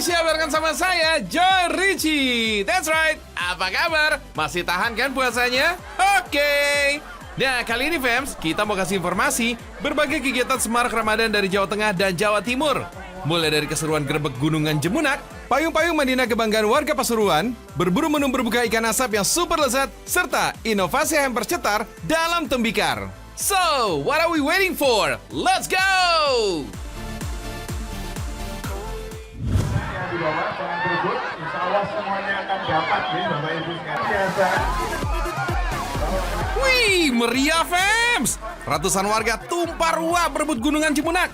Indonesia barengan sama saya, Joy Richie. That's right. Apa kabar? Masih tahan kan puasanya? Oke. Nah, kali ini fams, kita mau kasih informasi berbagai kegiatan semarak Ramadan dari Jawa Tengah dan Jawa Timur. Mulai dari keseruan grebek Gunungan Jemunak, payung-payung Madinah kebanggaan warga Pasuruan, berburu menu berbuka ikan asap yang super lezat, serta inovasi hampers cetar dalam tembikar. So, what are we waiting for? Let's go! Di bawah jangan berebut, insya Allah semuanya akan dapat nih Bapak Ibu sekalian. Wih, meriah fams! Ratusan warga tumpah ruah berebut Gunungan Jemunak.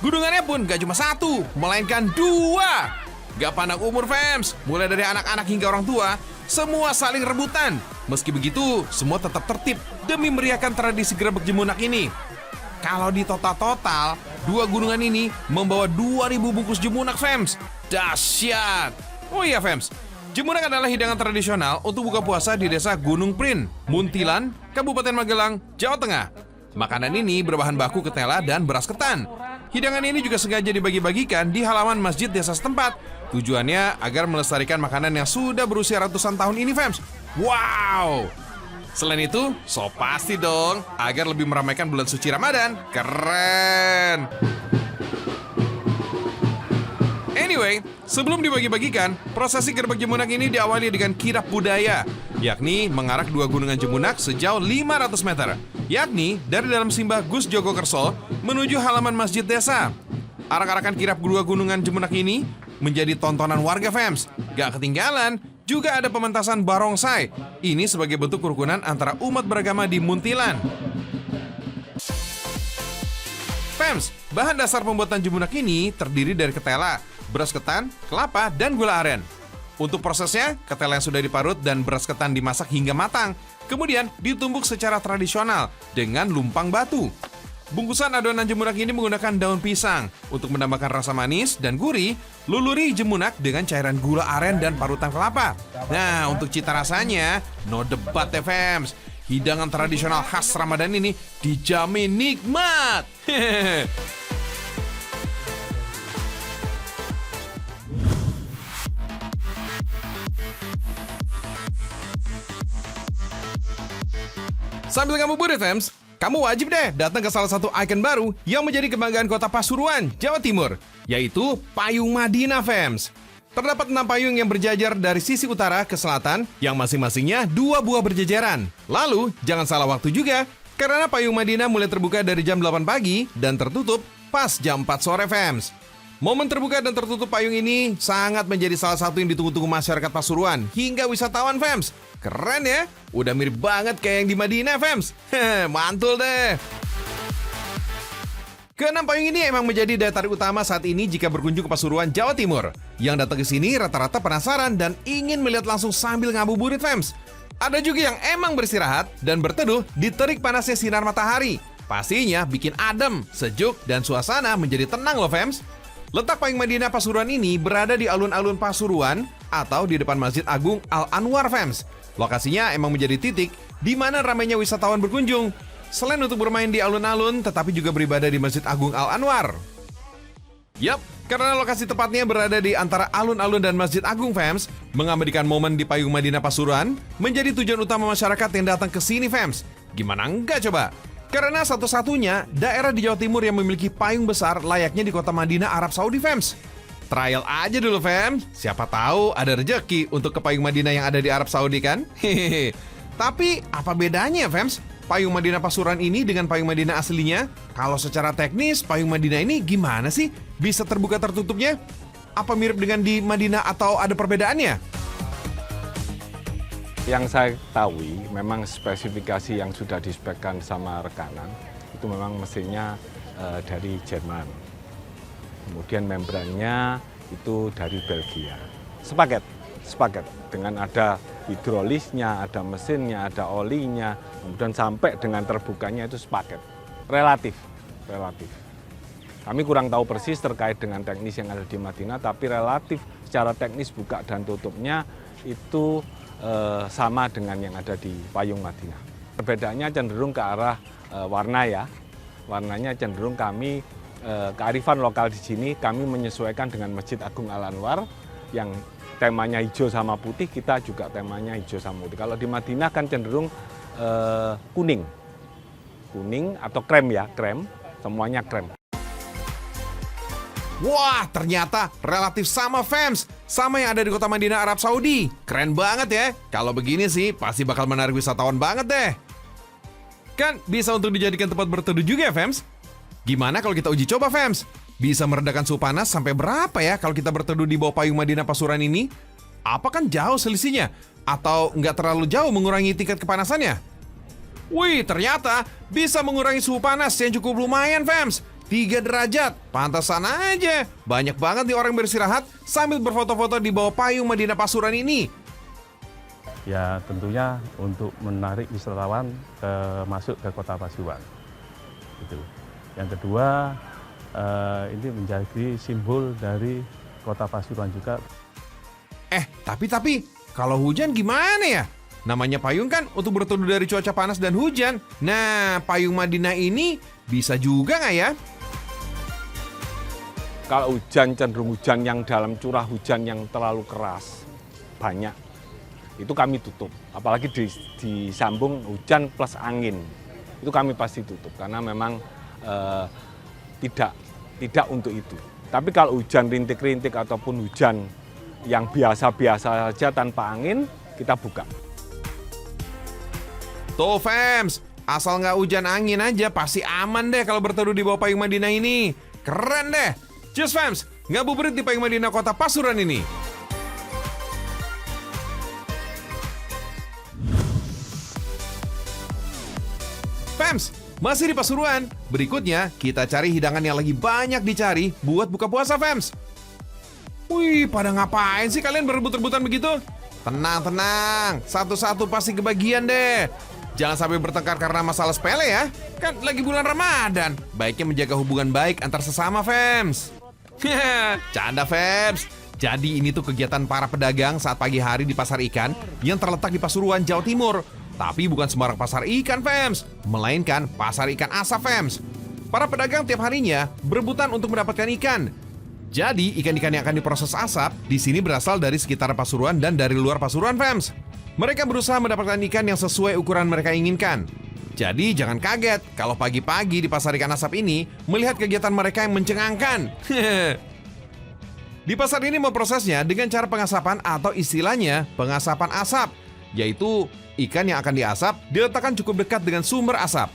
Gunungannya pun gak cuma satu, melainkan dua. Gak pandang umur fams, mulai dari anak-anak hingga orang tua, semua saling rebutan. Meski begitu, semua tetap tertib demi meriahkan tradisi grebek Jemunak ini. Kalau di total, dua gunungan ini membawa 2.000 bungkus Jemunak fams. Dahsyat! Oh iya fams, Jemunak adalah hidangan tradisional untuk buka puasa di desa Gunung Prin, Muntilan, Kabupaten Magelang, Jawa Tengah. Makanan ini berbahan baku ketela dan beras ketan. Hidangan ini juga sengaja dibagi-bagikan di halaman masjid desa setempat. Tujuannya agar melestarikan makanan yang sudah berusia ratusan tahun ini fams. Wow! Selain itu, so pasti dong agar lebih meramaikan bulan suci Ramadan. Keren! Anyway, sebelum dibagi-bagikan, prosesi grebek Jemunak ini diawali dengan kirap budaya, yakni mengarak dua gunungan Jemunak sejauh 500 meter, yakni dari dalam simbah Gus Jogokerso menuju halaman masjid desa. Arak-arakan kirap dua gunungan Jemunak ini menjadi tontonan warga fams. Gak ketinggalan, juga ada pementasan barongsai. Ini sebagai bentuk kerukunan antara umat beragama di Muntilan. Fams, bahan dasar pembuatan Jemunak ini terdiri dari ketela, beras ketan, kelapa, dan gula aren. Untuk prosesnya, ketela yang sudah diparut dan beras ketan dimasak hingga matang, kemudian ditumbuk secara tradisional dengan lumpang batu. Bungkusan adonan Jemunak ini menggunakan daun pisang. Untuk menambahkan rasa manis dan gurih, luluri Jemunak dengan cairan gula aren dan parutan kelapa. Nah, untuk cita rasanya, no debat ya fams. Hidangan tradisional khas Ramadan ini dijamin nikmat. Sambil ngabuburit fams, kamu wajib deh datang ke salah satu ikon baru yang menjadi kebanggaan kota Pasuruan, Jawa Timur, yaitu Payung Madinah fams. Terdapat 6 payung yang berjajar dari sisi utara ke selatan yang masing-masingnya 2 buah berjejeran. Lalu, jangan salah waktu juga, karena Payung Madinah mulai terbuka dari jam 8 pagi dan tertutup pas jam 4 sore fams. Momen terbuka dan tertutup payung ini sangat menjadi salah satu yang ditunggu-tunggu masyarakat Pasuruan hingga wisatawan fams. Keren ya, udah mirip banget kayak yang di Madinah fams. Mantul deh. Keenam payung ini emang menjadi daya tarik utama saat ini jika berkunjung ke Pasuruan, Jawa Timur. Yang datang ke sini rata-rata penasaran dan ingin melihat langsung sambil ngabuburit fams. Ada juga yang emang beristirahat dan berteduh di terik panasnya sinar matahari. Pastinya bikin adem, sejuk, dan suasana menjadi tenang loh fams. Letak Payung Madinah Pasuruan ini berada di alun-alun Pasuruan atau di depan Masjid Agung Al-Anwar fams. Lokasinya emang menjadi titik di mana ramainya wisatawan berkunjung. Selain untuk bermain di alun-alun, tetapi juga beribadah di Masjid Agung Al-Anwar. Yap, karena lokasi tepatnya berada di antara alun-alun dan Masjid Agung fams, mengabadikan momen di Payung Madinah Pasuruan menjadi tujuan utama masyarakat yang datang ke sini fams. Gimana enggak coba? Karena satu-satunya daerah di Jawa Timur yang memiliki payung besar layaknya di kota Madinah, Arab Saudi fams. Trial aja dulu fams, siapa tahu ada rejeki untuk ke Payung Madinah yang ada di Arab Saudi kan? Hehehe. Tapi apa bedanya fams? Payung Madinah Pasuruan ini dengan Payung Madinah aslinya? Kalau secara teknis, Payung Madinah ini gimana sih bisa terbuka tertutupnya? Apa mirip dengan di Madinah atau ada perbedaannya? Yang saya ketahui, memang spesifikasi yang sudah dispekkan sama rekanan, itu memang mesinnya dari Jerman. Kemudian membrannya itu dari Belgia. Sepaket dengan ada hidrolisnya, ada mesinnya, ada olinya, kemudian sampai dengan terbukanya itu sepaket. Relatif. Kami kurang tahu persis terkait dengan teknis yang ada di Madinah, tapi relatif secara teknis buka dan tutupnya itu sama dengan yang ada di Payung Madinah. Perbedaannya cenderung ke arah warna ya. Warnanya cenderung kami kearifan lokal di sini kami menyesuaikan dengan Masjid Agung Al-Anwar yang temanya hijau sama putih, kita juga temanya hijau sama putih. Kalau di Madinah kan cenderung kuning atau krem ya, krem, semuanya krem. Wah, ternyata relatif sama fams, sama yang ada di kota Madinah, Arab Saudi. Keren banget ya. Kalau begini sih pasti bakal menarik wisatawan banget deh. Kan bisa untuk dijadikan tempat berteduh juga ya fams? Gimana kalau kita uji coba fams? Bisa meredakan suhu panas sampai berapa ya kalau kita berteduh di bawah payung Madinah Pasuruan ini? Apa kan jauh selisihnya? Atau nggak terlalu jauh mengurangi tingkat kepanasannya? Wih, ternyata bisa mengurangi suhu panas yang cukup lumayan fams. 3 derajat, pantasan aja. Banyak banget nih orang beristirahat sambil berfoto-foto di bawah payung Madinah Pasuruan ini. Ya tentunya untuk menarik wisatawan masuk ke kota Pasuruan. Gitu. Yang kedua, ini menjadi simbol dari kota Pasuruan juga. Tapi kalau hujan gimana ya? Namanya payung kan untuk berteduh dari cuaca panas dan hujan. Nah, payung Madinah ini bisa juga nggak ya? Kalau hujan cenderung hujan yang dalam curah hujan yang terlalu keras, banyak, itu kami tutup. Apalagi disambung hujan plus angin, itu kami pasti tutup karena memang tidak untuk itu. Tapi kalau hujan rintik-rintik ataupun hujan yang biasa-biasa saja tanpa angin, kita buka. Tuh fams, asal nggak hujan angin aja pasti aman deh kalau berteduh di bawah payung Madinah ini. Keren deh. Cheers fams, ngabuburit di payung Madinah kota Pasuruan ini. Fams, masih di Pasuruan. Berikutnya kita cari hidangan yang lagi banyak dicari buat buka puasa fams. Wih, pada ngapain sih kalian berebut-rebutan begitu? Tenang, satu-satu pasti kebagian deh. Jangan sampai bertengkar karena masalah sepele ya. Kan lagi bulan Ramadan. Baiknya menjaga hubungan baik antar sesama fams. Canda fams. Jadi ini tuh kegiatan para pedagang saat pagi hari di pasar ikan yang terletak di Pasuruan, Jawa Timur. Tapi bukan sembarang pasar ikan fams, melainkan pasar ikan asap fams. Para pedagang tiap harinya berebutan untuk mendapatkan ikan. Jadi ikan-ikan yang akan diproses asap di sini berasal dari sekitar Pasuruan dan dari luar Pasuruan fams. Mereka berusaha mendapatkan ikan yang sesuai ukuran mereka inginkan. Jadi jangan kaget kalau pagi-pagi di pasar ikan asap ini melihat kegiatan mereka yang mencengangkan. Di pasar ini memprosesnya dengan cara pengasapan atau istilahnya pengasapan asap, yaitu ikan yang akan diasap diletakkan cukup dekat dengan sumber asap.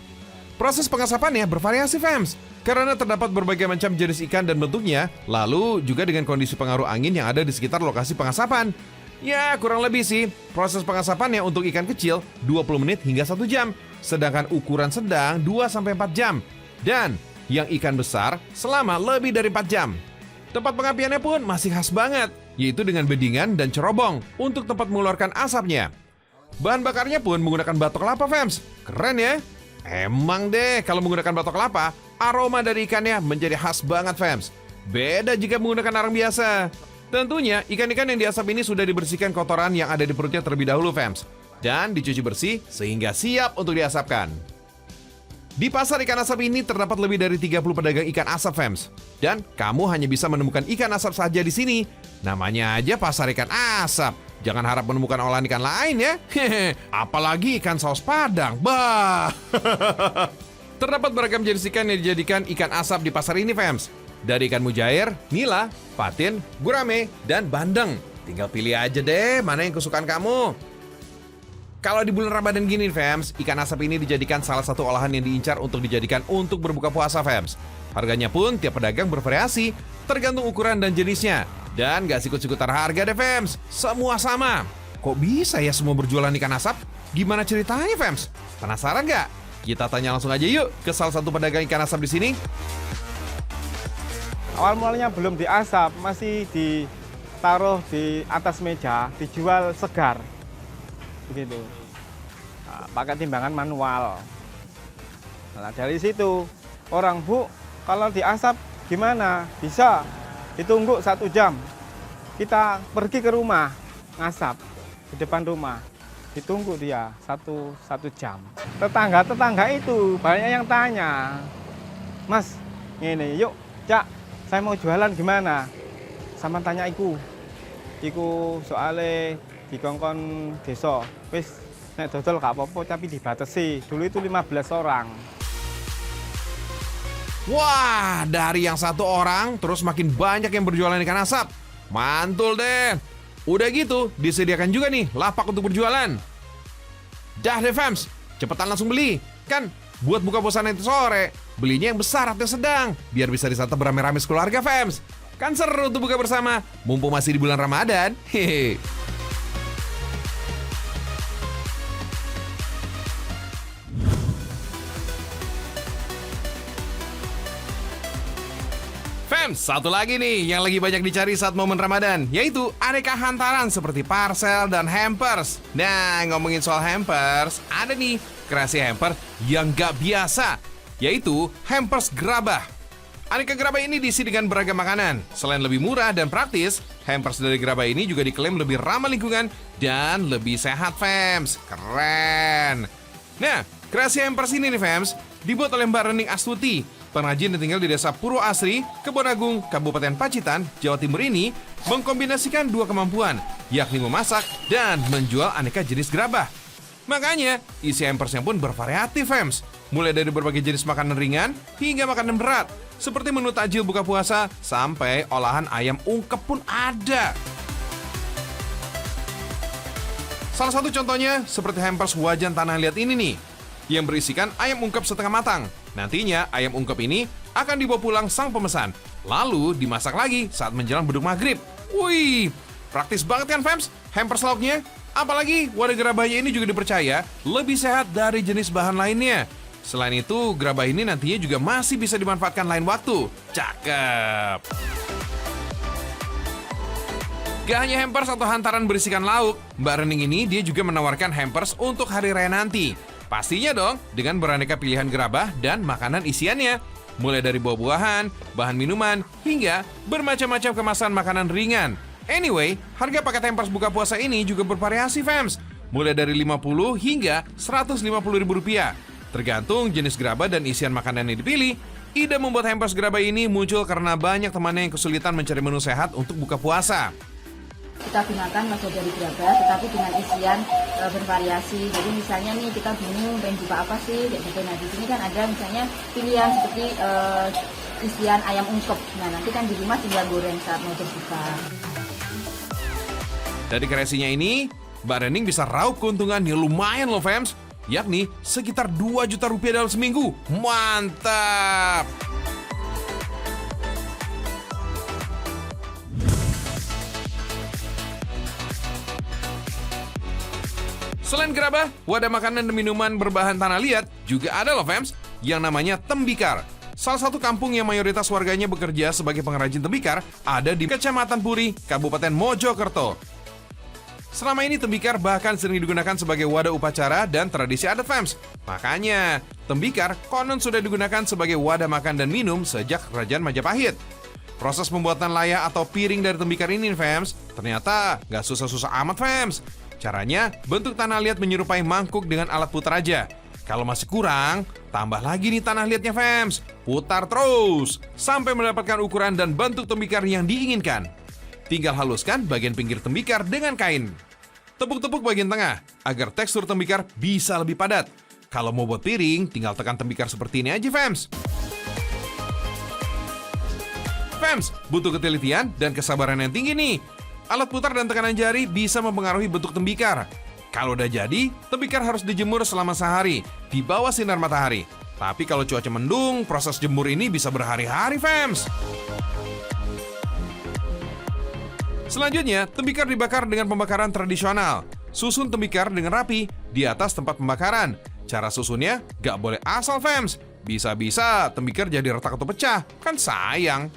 Proses pengasapannya bervariasi fams, karena terdapat berbagai macam jenis ikan dan bentuknya, lalu juga dengan kondisi pengaruh angin yang ada di sekitar lokasi pengasapan. Ya, kurang lebih sih, proses pengasapannya untuk ikan kecil 20 menit hingga 1 jam, sedangkan ukuran sedang 2-4 jam. Dan yang ikan besar selama lebih dari 4 jam. Tempat pengapiannya pun masih khas banget, yaitu dengan bedingan dan cerobong untuk tempat mengeluarkan asapnya. Bahan bakarnya pun menggunakan batok kelapa fams. Keren ya? Emang deh, kalau menggunakan batok kelapa, aroma dari ikannya menjadi khas banget fams. Beda jika menggunakan arang biasa. Tentunya, ikan-ikan yang diasap ini sudah dibersihkan kotoran yang ada di perutnya terlebih dahulu fams. Dan dicuci bersih sehingga siap untuk diasapkan. Di pasar ikan asap ini terdapat lebih dari 30 pedagang ikan asap fams. Dan kamu hanya bisa menemukan ikan asap saja di sini. Namanya aja pasar ikan asap. Jangan harap menemukan olahan ikan lain ya. Apalagi ikan saus padang. Bah. Terdapat beragam jenis ikan yang dijadikan ikan asap di pasar ini fams. Dari ikan mujair, nila, patin, gurame, dan bandeng. Tinggal pilih aja deh mana yang kesukaan kamu. Kalau di bulan Ramadan gini fams, ikan asap ini dijadikan salah satu olahan yang diincar untuk dijadikan untuk berbuka puasa fams. Harganya pun tiap pedagang bervariasi, tergantung ukuran dan jenisnya. Dan gak sikut-sikutan harga deh fams, semua sama. Kok bisa ya semua berjualan ikan asap? Gimana ceritanya fams? Penasaran gak? Kita tanya langsung aja yuk ke salah satu pedagang ikan asap di sini. Awal mulanya belum diasap, masih ditaruh di atas meja, dijual segar. Begitu. Nah, pakai timbangan manual. Nah, dari situ orang, Bu, kalau diasap gimana? Bisa ditunggu 1 jam. Kita pergi ke rumah, ngasap di depan rumah. Ditunggu dia satu jam. Tetangga itu banyak yang tanya, Mas, ngene, yuk Cak, saya mau jualan gimana? Sama tanya iku soalnya dikongkon desa, wis nek dodol gak apa-apa tapi dibatasi. Dulu itu 15 orang. Wah, dari yang 1 orang terus makin banyak yang berjualan ikan asap. Mantul deh. Udah gitu, disediakan juga nih lapak untuk berjualan. Dah deh fams, cepetan langsung beli. Kan buat buka puasa nanti sore, belinya yang besar atau sedang, biar bisa disantap beramai-ramai sekeluarga fams. Kan seru tuh buka bersama, mumpung masih di bulan Ramadan. Hehe. Fams, satu lagi nih yang lagi banyak dicari saat momen Ramadan, yaitu aneka hantaran seperti parcel dan hampers. Nah, ngomongin soal hampers, ada nih kreasi hampers yang gak biasa, yaitu hampers gerabah. Aneka gerabah ini diisi dengan beragam makanan. Selain lebih murah dan praktis, hampers dari gerabah ini juga diklaim lebih ramah lingkungan dan lebih sehat, fams. Keren. Nah, kreasi hampers ini nih, fams, dibuat oleh Mbak Rening Astuti, pengrajin yang tinggal di Desa Purwoasri, Kebonagung, Kabupaten Pacitan, Jawa Timur ini mengkombinasikan 2 kemampuan, yakni memasak dan menjual aneka jenis gerabah. Makanya, isi hampersnya pun bervariatif, fams. Mulai dari berbagai jenis makanan ringan hingga makanan berat, seperti menu takjil buka puasa sampai olahan ayam ungkep pun ada. Salah satu contohnya seperti hampers wajan tanah liat ini nih, yang berisikan ayam ungkep setengah matang. Nantinya ayam ungkep ini akan dibawa pulang sang pemesan, lalu dimasak lagi saat menjelang beduk maghrib. Wih, praktis banget kan fams hampers lauknya? Apalagi wadah gerabahnya ini juga dipercaya lebih sehat dari jenis bahan lainnya. Selain itu, gerabah ini nantinya juga masih bisa dimanfaatkan lain waktu. Cakep! Gak hanya hampers atau hantaran berisikan lauk, Mbak Rening ini dia juga menawarkan hampers untuk hari raya nanti. Pastinya dong, dengan beraneka pilihan gerabah dan makanan isiannya. Mulai dari buah-buahan, bahan minuman, hingga bermacam-macam kemasan makanan ringan. Anyway, harga paket hampers buka puasa ini juga bervariasi, fams. Mulai dari Rp50 hingga Rp150.000. Tergantung jenis gerabah dan isian makanan yang dipilih. Ide membuat hampers gerabah ini muncul karena banyak temannya yang kesulitan mencari menu sehat untuk buka puasa. Kita gunakan wadah dari gerabah, tetapi dengan isian bervariasi. Jadi misalnya nih kita bingung pengen buka apa sih, kayak gitu. Nah di sini kan ada misalnya pilihan seperti isian ayam ungkep. Nah nanti kan di rumah tinggal goreng saat mau berbuka. Dari kreasinya ini, Mbak Rening bisa raup keuntungan yang lumayan loh, fams. Yakni sekitar Rp2 juta dalam seminggu. Mantap! Selain gerabah, wadah makanan dan minuman berbahan tanah liat juga ada loh, fams, yang namanya tembikar. Salah satu kampung yang mayoritas warganya bekerja sebagai pengrajin tembikar ada di Kecamatan Puri, Kabupaten Mojokerto. Selama ini tembikar bahkan sering digunakan sebagai wadah upacara dan tradisi adat, fams. Makanya, tembikar konon sudah digunakan sebagai wadah makan dan minum sejak Kerajaan Majapahit. Proses pembuatan layah atau piring dari tembikar ini, fams, ternyata nggak susah-susah amat, fams. Caranya, bentuk tanah liat menyerupai mangkuk dengan alat putar aja. Kalau masih kurang, tambah lagi nih tanah liatnya, fams. Putar terus, sampai mendapatkan ukuran dan bentuk tembikar yang diinginkan. Tinggal haluskan bagian pinggir tembikar dengan kain. Tepuk-tepuk bagian tengah, agar tekstur tembikar bisa lebih padat. Kalau mau buat piring, tinggal tekan tembikar seperti ini aja, fams. Fams, butuh ketelitian dan kesabaran yang tinggi nih. Alat putar dan tekanan jari bisa mempengaruhi bentuk tembikar. Kalau udah jadi, tembikar harus dijemur selama sehari di bawah sinar matahari. Tapi kalau cuaca mendung, proses jemur ini bisa berhari-hari, fams. Selanjutnya, tembikar dibakar dengan pembakaran tradisional. Susun tembikar dengan rapi di atas tempat pembakaran. Cara susunnya gak boleh asal, fams. Bisa-bisa tembikar jadi retak atau pecah, kan sayang.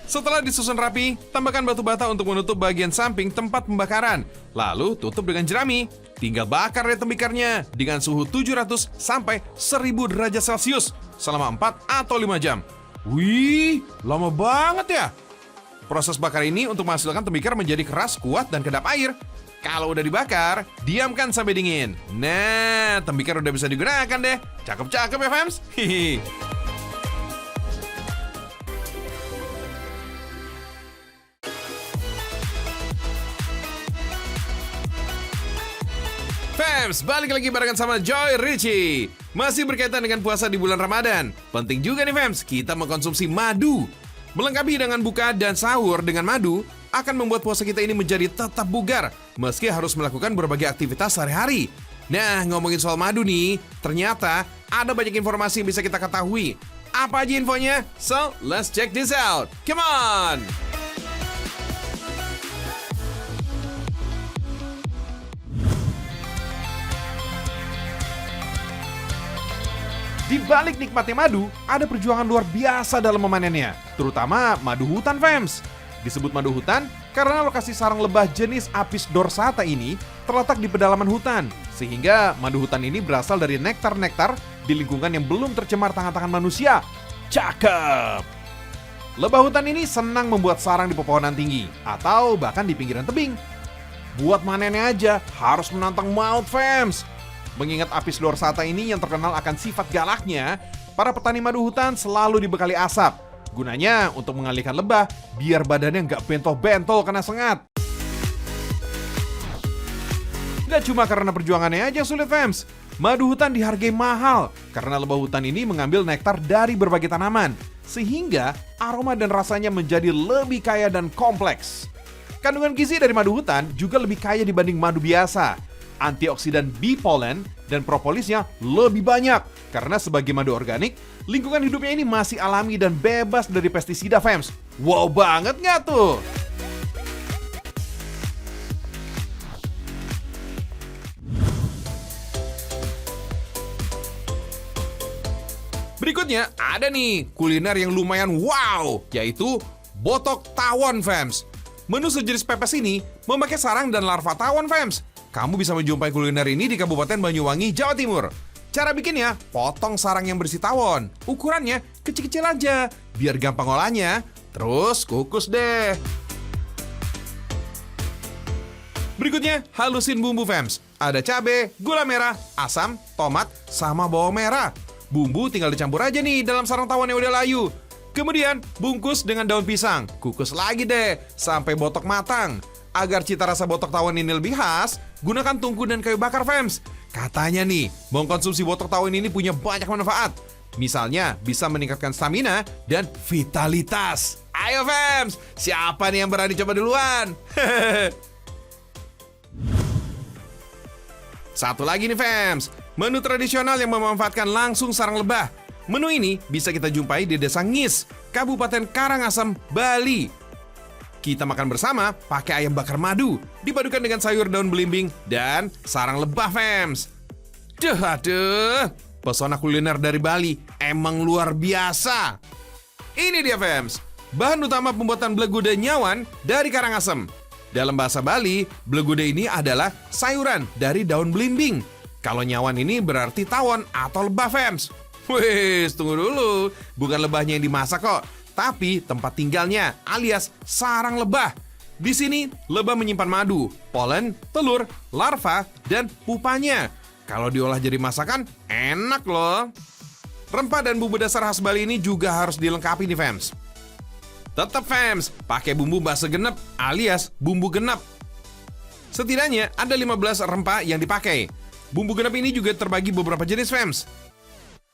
Setelah disusun rapi, tambahkan batu bata untuk menutup bagian samping tempat pembakaran. Lalu tutup dengan jerami. Tinggal bakar deh tembikarnya dengan suhu 700 sampai 1000 derajat Celcius selama 4 atau 5 jam. Wih, lama banget ya. Proses bakar ini untuk menghasilkan tembikar menjadi keras, kuat, dan kedap air. Kalau udah dibakar, diamkan sampai dingin. Nah, tembikar udah bisa digunakan deh. Cakep-cakep ya, fams? Hihi. Fams, balik lagi barengan sama Joy Richie. Masih berkaitan dengan puasa di bulan Ramadan. Penting juga nih Fams, kita mengkonsumsi madu. Melengkapi dengan buka dan sahur dengan madu akan membuat puasa kita ini menjadi tetap bugar, meski harus melakukan berbagai aktivitas sehari-hari. Nah, ngomongin soal madu nih, ternyata ada banyak informasi yang bisa kita ketahui. Apa aja infonya? So, let's check this out. Come on! Di balik nikmatnya madu, ada perjuangan luar biasa dalam memanennya, terutama madu hutan, Fams. Disebut madu hutan karena lokasi sarang lebah jenis Apis dorsata ini terletak di pedalaman hutan, sehingga madu hutan ini berasal dari nektar-nektar di lingkungan yang belum tercemar tangan-tangan manusia. Cakep! Lebah hutan ini senang membuat sarang di pepohonan tinggi, atau bahkan di pinggiran tebing. Buat manennya aja harus menantang maut, Fams. Mengingat Apis dorsata ini yang terkenal akan sifat galaknya, para petani madu hutan selalu dibekali asap. Gunanya untuk mengalihkan lebah biar badannya nggak bentol-bentol kena sengat. Nggak cuma karena perjuangannya aja yang sulit, Fams. Madu hutan dihargai mahal karena lebah hutan ini mengambil nektar dari berbagai tanaman, sehingga aroma dan rasanya menjadi lebih kaya dan kompleks. Kandungan gizi dari madu hutan juga lebih kaya dibanding madu biasa. Antioksidan bee pollen dan propolisnya lebih banyak karena sebagai madu organik, lingkungan hidupnya ini masih alami dan bebas dari pestisida, Fams. Wow banget nggak tuh? Berikutnya ada nih kuliner yang lumayan wow, yaitu botok tawon, Fams. Menu sejenis pepes ini memakai sarang dan larva tawon, Fams. Kamu bisa menjumpai kuliner ini di Kabupaten Banyuwangi, Jawa Timur. Cara bikinnya, potong sarang yang berisi tawon. Ukurannya kecil-kecil aja, biar gampang olahnya. Terus kukus deh. Berikutnya, halusin bumbu, Fams. Ada cabai, gula merah, asam, tomat, sama bawang merah. Bumbu tinggal dicampur aja nih dalam sarang tawon yang udah layu. Kemudian, bungkus dengan daun pisang. Kukus lagi deh, sampai botok matang. Agar cita rasa botok tawon ini lebih khas, gunakan tungku dan kayu bakar, Fams. Katanya nih, mengkonsumsi botok tawon ini punya banyak manfaat. Misalnya, bisa meningkatkan stamina dan vitalitas. Ayo, Fams, siapa nih yang berani coba duluan? Satu lagi nih, Fams, menu tradisional yang memanfaatkan langsung sarang lebah. Menu ini bisa kita jumpai di Desa Ngis, Kabupaten Karangasem, Bali. Kita makan bersama pakai ayam bakar madu, dipadukan dengan sayur daun belimbing dan sarang lebah, Fams. Aduh, pesona kuliner dari Bali emang luar biasa. Ini dia, Fams, bahan utama pembuatan blegude nyawan dari Karangasem. Dalam bahasa Bali, blegude ini adalah sayuran dari daun belimbing. Kalau nyawan ini berarti tawon atau lebah, Fams. Wih, tunggu dulu, bukan lebahnya yang dimasak kok, tapi tempat tinggalnya alias sarang lebah. Di sini lebah menyimpan madu, polen, telur, larva, dan pupanya. Kalau diolah jadi masakan, enak loh. Rempah dan bumbu dasar khas Bali ini juga harus dilengkapi nih, Fams. Tetap, Fams, pakai bumbu base genep alias bumbu genep. Setidaknya ada 15 rempah yang dipakai. Bumbu genep ini juga terbagi beberapa jenis, Fams.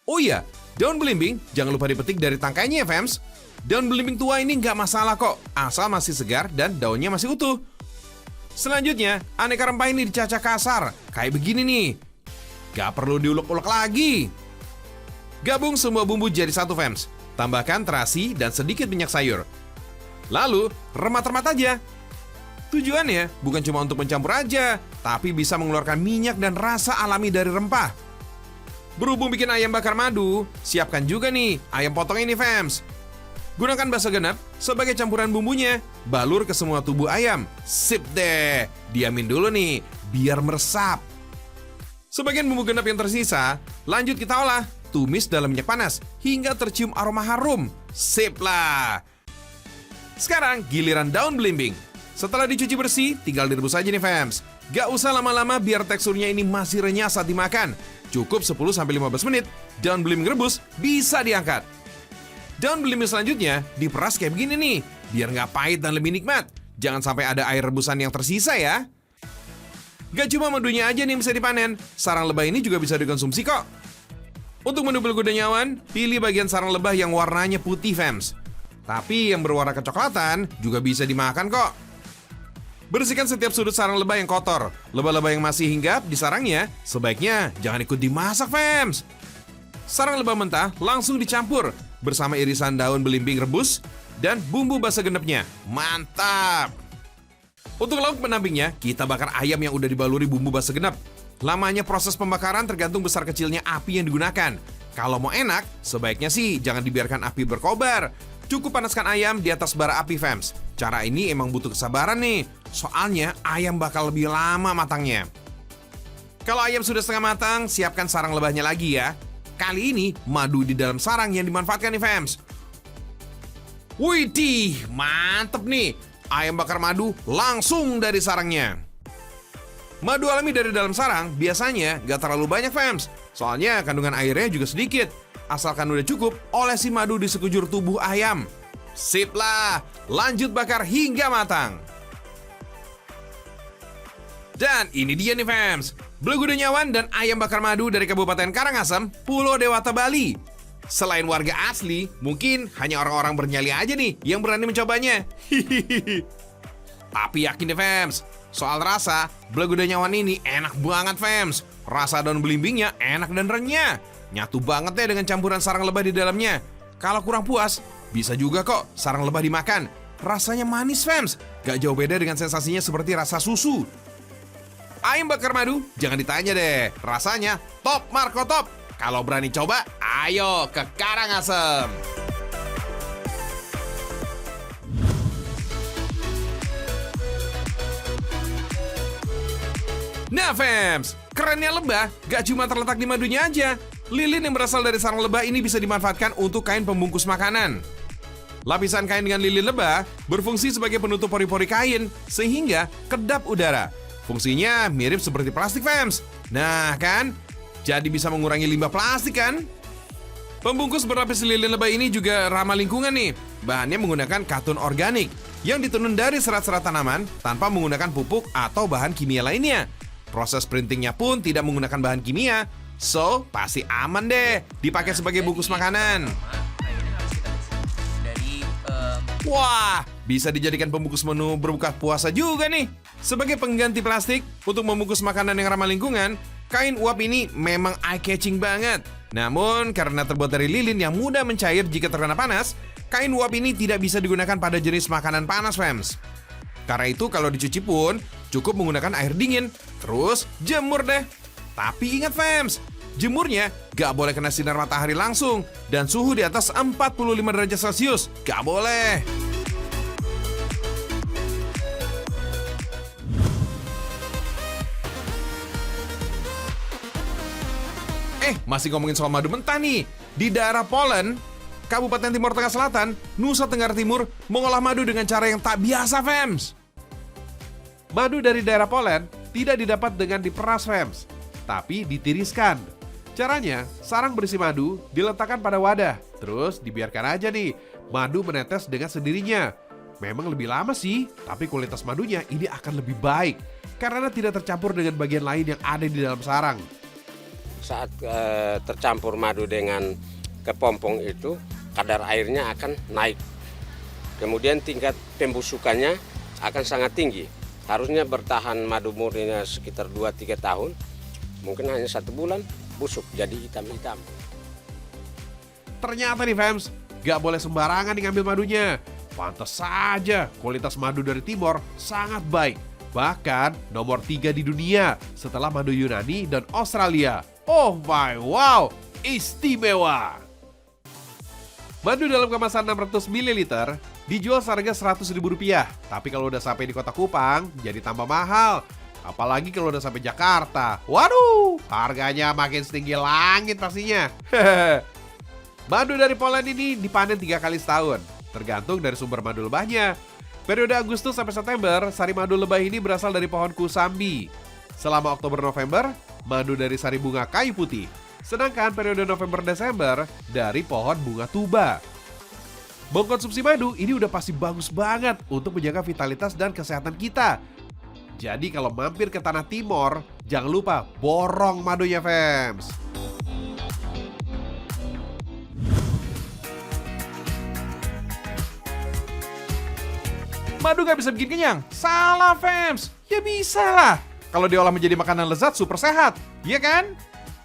Oh iya, daun belimbing jangan lupa dipetik dari tangkainya ya, Fams. Daun belimbing tua ini nggak masalah kok, asal masih segar dan daunnya masih utuh. Selanjutnya, aneka rempah ini dicacah kasar, kayak begini nih. Gak perlu diulek-ulek lagi. Gabung semua bumbu jadi satu, Fams. Tambahkan terasi dan sedikit minyak sayur. Lalu, remat-remat aja. Tujuannya bukan cuma untuk mencampur aja, tapi bisa mengeluarkan minyak dan rasa alami dari rempah. Berhubung bikin ayam bakar madu, siapkan juga nih ayam potong ini, Fams. Gunakan basa genep sebagai campuran bumbunya. Balur ke semua tubuh ayam. Sip deh. Diamin dulu nih, biar meresap. Sebagian bumbu genep yang tersisa, lanjut kita olah. Tumis dalam minyak panas hingga tercium aroma harum. Sip lah. Sekarang giliran daun belimbing. Setelah dicuci bersih, tinggal direbus aja nih, Fams. Gak usah lama-lama biar teksturnya ini masih renyah saat dimakan. Cukup 10-15 menit, daun belimbing rebus bisa diangkat. Daun belimbing selanjutnya diperas kayak begini nih, biar nggak pahit dan lebih nikmat. Jangan sampai ada air rebusan yang tersisa ya. Gak cuma madunya aja nih yang bisa dipanen, sarang lebah ini juga bisa dikonsumsi kok. Untuk menu belgudanyawan, pilih bagian sarang lebah yang warnanya putih, fams. Tapi yang berwarna kecoklatan juga bisa dimakan kok. Bersihkan setiap sudut sarang lebah yang kotor. Lebah-lebah yang masih hinggap di sarangnya, sebaiknya jangan ikut dimasak, fams. Sarang lebah mentah langsung dicampur bersama irisan daun belimbing rebus dan bumbu basa genepnya. Mantap! Untuk lauk pendampingnya, kita bakar ayam yang udah dibaluri bumbu basa genep. Lamanya proses pembakaran tergantung besar kecilnya api yang digunakan. Kalau mau enak, sebaiknya sih jangan dibiarkan api berkobar. Cukup panaskan ayam di atas bara api, fams. Cara ini emang butuh kesabaran nih, soalnya ayam bakal lebih lama matangnya. Kalau ayam sudah setengah matang, siapkan sarang lebahnya lagi ya. Kali ini, madu di dalam sarang yang dimanfaatkan nih, fams. Widih, mantep nih. Ayam bakar madu langsung dari sarangnya. Madu alami dari dalam sarang biasanya gak terlalu banyak, fams. Soalnya kandungan airnya juga sedikit. Asalkan udah cukup, olesi madu di sekujur tubuh ayam. Sip lah, lanjut bakar hingga matang. Dan ini dia nih, fams. Belgudanyawan dan ayam bakar madu dari Kabupaten Karangasem, Pulau Dewata, Bali. Selain warga asli, mungkin hanya orang-orang bernyali aja nih yang berani mencobanya. Tapi yakin deh, fams. Soal rasa, belgudanyawan ini enak banget, fams. Rasa daun belimbingnya enak dan renyah. Nyatu banget ya dengan campuran sarang lebah di dalamnya. Kalau kurang puas, bisa juga kok sarang lebah dimakan. Rasanya manis, fams. Gak jauh beda dengan sensasinya seperti rasa susu. Ayam bakar madu, jangan ditanya deh. Rasanya top Marco top. Kalau berani coba, ayo ke Karangasem. Nah, fams, kerennya lebah gak cuma terletak di madunya aja. Lilin yang berasal dari sarang lebah ini bisa dimanfaatkan untuk kain pembungkus makanan. Lapisan kain dengan lilin lebah berfungsi sebagai penutup pori-pori kain sehingga kedap udara. Fungsinya mirip seperti plastik, fams. Nah kan, jadi bisa mengurangi limbah plastik kan? Pembungkus berlapis lilin lebah ini juga ramah lingkungan nih. Bahannya menggunakan katun organik yang ditenun dari serat-serat tanaman tanpa menggunakan pupuk atau bahan kimia lainnya. Proses printingnya pun tidak menggunakan bahan kimia. So, pasti aman deh dipakai sebagai bungkus makanan. Wah, bisa dijadikan pembungkus menu berbuka puasa juga nih. Sebagai pengganti plastik untuk membungkus makanan yang ramah lingkungan, kain uap ini memang eye-catching banget. Namun, karena terbuat dari lilin yang mudah mencair jika terkena panas, kain uap ini tidak bisa digunakan pada jenis makanan panas, fams. Karena itu, kalau dicuci pun cukup menggunakan air dingin, terus jemur deh. Tapi ingat, fams, jemurnya gak boleh kena sinar matahari langsung dan suhu di atas 45 derajat Celcius. Gak boleh. Masih ngomongin soal madu mentah nih. Di daerah Polen, Kabupaten Timur Tengah Selatan, Nusa Tenggara Timur mengolah madu dengan cara yang tak biasa, fams. Madu dari daerah Polen tidak didapat dengan diperas, fams, tapi ditiriskan. Caranya, sarang berisi madu diletakkan pada wadah, terus dibiarkan aja nih, madu menetes dengan sendirinya. Memang lebih lama sih, tapi kualitas madunya ini akan lebih baik, karena tidak tercampur dengan bagian lain yang ada di dalam sarang. Saat tercampur madu dengan kepompong itu, kadar airnya akan naik. Kemudian tingkat pembusukannya akan sangat tinggi. Harusnya bertahan madu murninya sekitar 2-3 tahun. Mungkin hanya 1 bulan, busuk jadi hitam-hitam. Ternyata nih, fams, gak boleh sembarangan ngambil madunya. Pantas saja kualitas madu dari Timor sangat baik. Bahkan nomor 3 di dunia setelah madu Yunani dan Australia. Oh my wow, istimewa. Madu dalam kemasan 600 ml dijual seharga Rp100.000. Tapi kalau udah sampai di Kota Kupang, jadi tambah mahal. Apalagi kalau udah sampai Jakarta. Waduh, harganya makin setinggi langit pastinya. Madu dari Poland ini dipanen 3 kali setahun, tergantung dari sumber madu lebahnya. Periode Agustus sampai September, sari madu lebah ini berasal dari pohon kusambi. Selama Oktober-November, madu dari sari bunga kayu putih. Sedangkan periode November-Desember dari pohon bunga tuba. Mengkonsumsi madu ini udah pasti bagus banget untuk menjaga vitalitas dan kesehatan kita. Jadi kalau mampir ke Tanah Timor, jangan lupa borong madunya, fams. Madu gak bisa bikin kenyang? Salah, fams. Ya bisa lah. Kalau diolah menjadi makanan lezat, super sehat. Iya kan?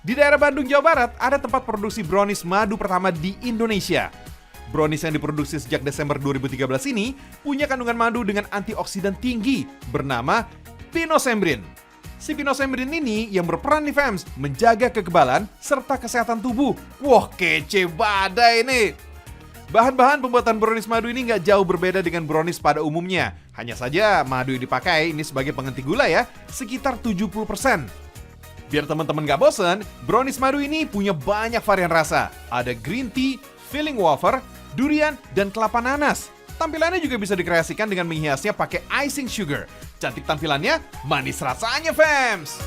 Di daerah Bandung, Jawa Barat, ada tempat produksi brownies madu pertama di Indonesia. Brownies yang diproduksi sejak Desember 2013 ini punya kandungan madu dengan antioksidan tinggi bernama pinosembrin. Si pinosembrin ini yang berperan nih, fams, menjaga kekebalan serta kesehatan tubuh. Wah, kece badai nih. Bahan-bahan pembuatan brownies madu ini nggak jauh berbeda dengan brownies pada umumnya. Hanya saja madu yang dipakai ini sebagai penghenti gula ya, sekitar 70%. Biar teman-teman nggak bosen, brownies madu ini punya banyak varian rasa. Ada green tea, filling wafer, durian, dan kelapa nanas. Tampilannya juga bisa dikreasikan dengan menghiasnya pakai icing sugar. Cantik tampilannya, manis rasanya, fams!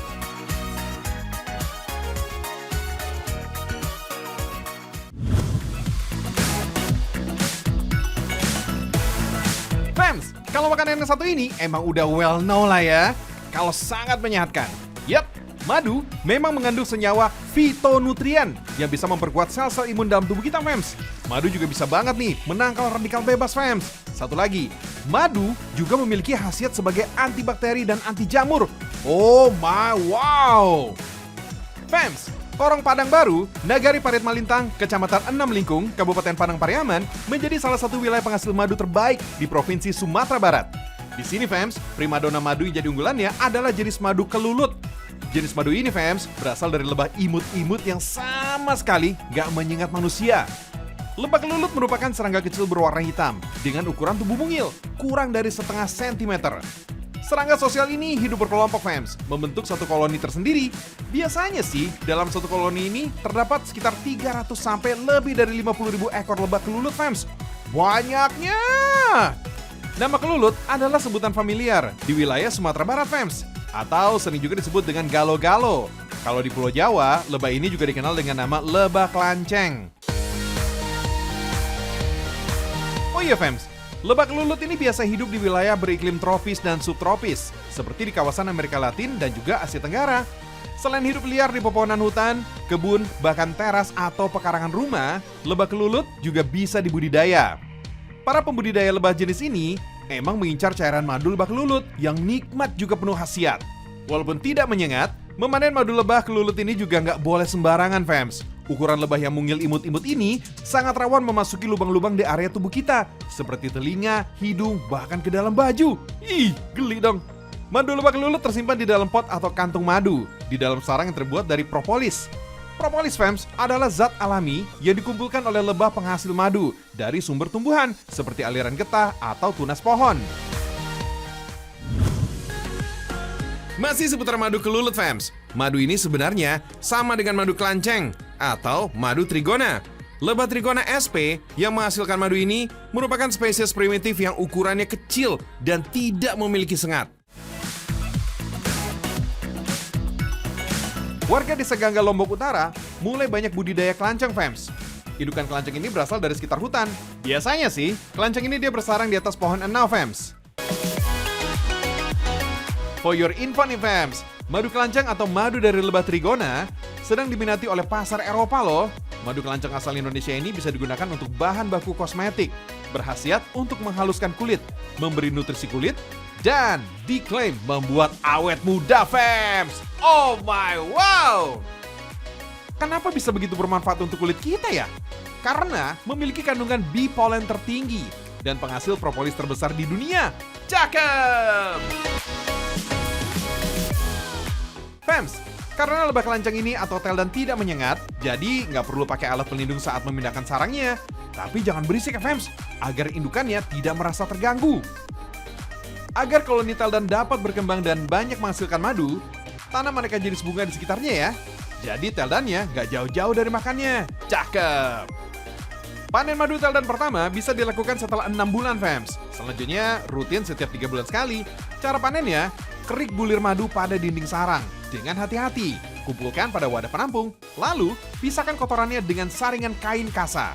Fams, kalau makanan yang satu ini emang udah well known lah ya. Kalau sangat menyehatkan. Yap, madu memang mengandung senyawa fitonutrien yang bisa memperkuat sel-sel imun dalam tubuh kita, fams. Madu juga bisa banget nih menangkal radikal bebas, fams. Satu lagi, madu juga memiliki khasiat sebagai antibakteri dan anti jamur. Oh my wow. Fams, Korong Padang Baru, Nagari Parit Malintang, Kecamatan Enam Lingkung, Kabupaten Padang Pariaman, menjadi salah satu wilayah penghasil madu terbaik di Provinsi Sumatera Barat. Di sini, fams, primadona madu yang jadi unggulannya adalah jenis madu kelulut. Jenis madu ini, fams, berasal dari lebah imut-imut yang sama sekali gak menyengat manusia. Lebah kelulut merupakan serangga kecil berwarna hitam dengan ukuran tubuh mungil, kurang dari 0,5 sentimeter. Serangga sosial ini hidup berkelompok, fams, membentuk satu koloni tersendiri. Biasanya sih, dalam satu koloni ini terdapat sekitar 300 sampai lebih dari 50.000 ekor lebah kelulut, fams. Banyaknya! Nama kelulut adalah sebutan familiar di wilayah Sumatera Barat, fams, atau sering juga disebut dengan galo-galo. Kalau di Pulau Jawa, lebah ini juga dikenal dengan nama lebah kelanceng. Oh iya, fams, lebah kelulut ini biasa hidup di wilayah beriklim tropis dan subtropis, seperti di kawasan Amerika Latin dan juga Asia Tenggara. Selain hidup liar di pepohonan hutan, kebun, bahkan teras atau pekarangan rumah, lebah kelulut juga bisa dibudidaya. Para pembudidaya lebah jenis ini emang mengincar cairan madu lebah kelulut yang nikmat juga penuh khasiat. Walaupun tidak menyengat, memanen madu lebah kelulut ini juga nggak boleh sembarangan, fams. Ukuran lebah yang mungil imut-imut ini sangat rawan memasuki lubang-lubang di area tubuh kita, seperti telinga, hidung, bahkan ke dalam baju. Ih, geli dong. Madu lebah kelulut tersimpan di dalam pot atau kantung madu, di dalam sarang yang terbuat dari propolis. Propolis, fams, adalah zat alami yang dikumpulkan oleh lebah penghasil madu dari sumber tumbuhan, seperti aliran getah atau tunas pohon. Masih seputar madu kelulut, fams. Madu ini sebenarnya sama dengan madu kelanceng atau madu trigona. Lebah trigona sp yang menghasilkan madu ini merupakan spesies primitif yang ukurannya kecil dan tidak memiliki sengat. Warga desa Gangga, Lombok Utara mulai banyak budidaya kelanceng, fams. Indukan kelanceng ini berasal dari sekitar hutan. Biasanya sih, kelanceng ini dia bersarang di atas pohon enau, fams. For your info nih, fams, madu kelanceng atau madu dari lebah trigona sedang diminati oleh pasar Eropa loh. Madu kelanceng asal Indonesia ini bisa digunakan untuk bahan baku kosmetik, berkhasiat untuk menghaluskan kulit, memberi nutrisi kulit, dan diklaim membuat awet muda, fams. Oh my wow! Kenapa bisa begitu bermanfaat untuk kulit kita ya? Karena memiliki kandungan bee pollen tertinggi dan penghasil propolis terbesar di dunia. Cakep! Fams, karena lebah kelanceng ini atau teldan tidak menyengat, jadi nggak perlu pakai alat pelindung saat memindahkan sarangnya. Tapi jangan berisik ya, fams, agar indukannya tidak merasa terganggu. Agar koloni teldan dapat berkembang dan banyak menghasilkan madu, tanam aneka jenis bunga di sekitarnya ya. Jadi teldannya nggak jauh-jauh dari makannya. Cakep! Panen madu teldan pertama bisa dilakukan setelah 6 bulan, fams. Selanjutnya rutin setiap 3 bulan sekali. Cara panennya, kerik bulir madu pada dinding sarang. Dengan hati-hati, kumpulkan pada wadah penampung, lalu pisahkan kotorannya dengan saringan kain kasa.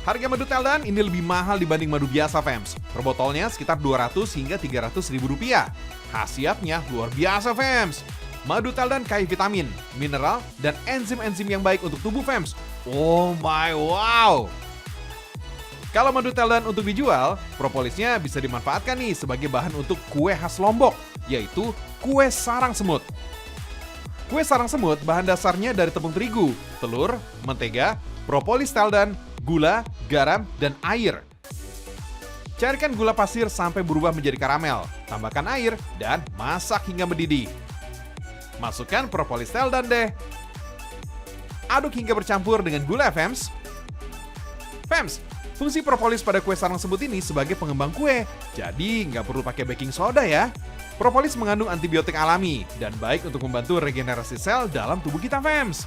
Harga madu teldan ini lebih mahal dibanding madu biasa, fams. Per botolnya sekitar 200 hingga 300 ribu rupiah. Khasiatnya luar biasa, fams. Madu teldan kaya vitamin, mineral, dan enzim-enzim yang baik untuk tubuh, fams. Oh my wow! Kalau madu teldan untuk dijual, propolisnya bisa dimanfaatkan nih sebagai bahan untuk kue khas Lombok, yaitu kue sarang semut. Kue sarang semut bahan dasarnya dari tepung terigu, telur, mentega, propolis teldan, gula, garam, dan air. Cairkan gula pasir sampai berubah menjadi karamel, tambahkan air, dan masak hingga mendidih. Masukkan propolis teldan deh. Aduk hingga bercampur dengan gula, fams. Fams, fungsi propolis pada kue sarang semut ini sebagai pengembang kue, jadi nggak perlu pakai baking soda ya. Propolis mengandung antibiotik alami dan baik untuk membantu regenerasi sel dalam tubuh kita, fams.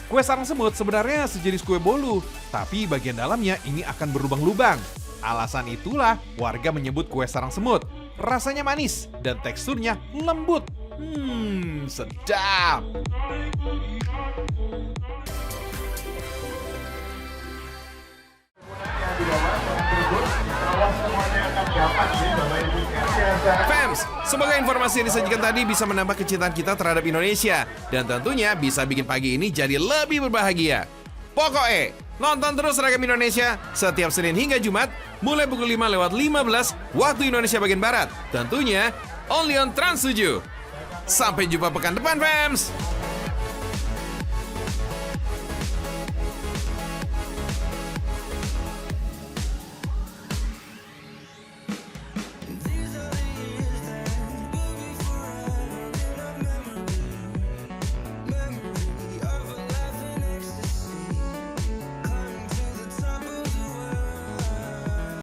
Kue sarang semut sebenarnya sejenis kue bolu, tapi bagian dalamnya ini akan berlubang-lubang. Alasan itulah warga menyebut kue sarang semut. Rasanya manis dan teksturnya lembut. Sedap. Yang di bawah yang tersebut, insya Allah semuanya akan dapat nih Bapak Ibu sekalian. Fams, semoga informasi yang disajikan tadi bisa menambah kecintaan kita terhadap Indonesia dan tentunya bisa bikin pagi ini jadi lebih berbahagia. Pokoknya, nonton terus Seragam Indonesia setiap Senin hingga Jumat mulai pukul 5:15 waktu Indonesia bagian Barat. Tentunya only on Trans 7. Sampai jumpa pekan depan, fams.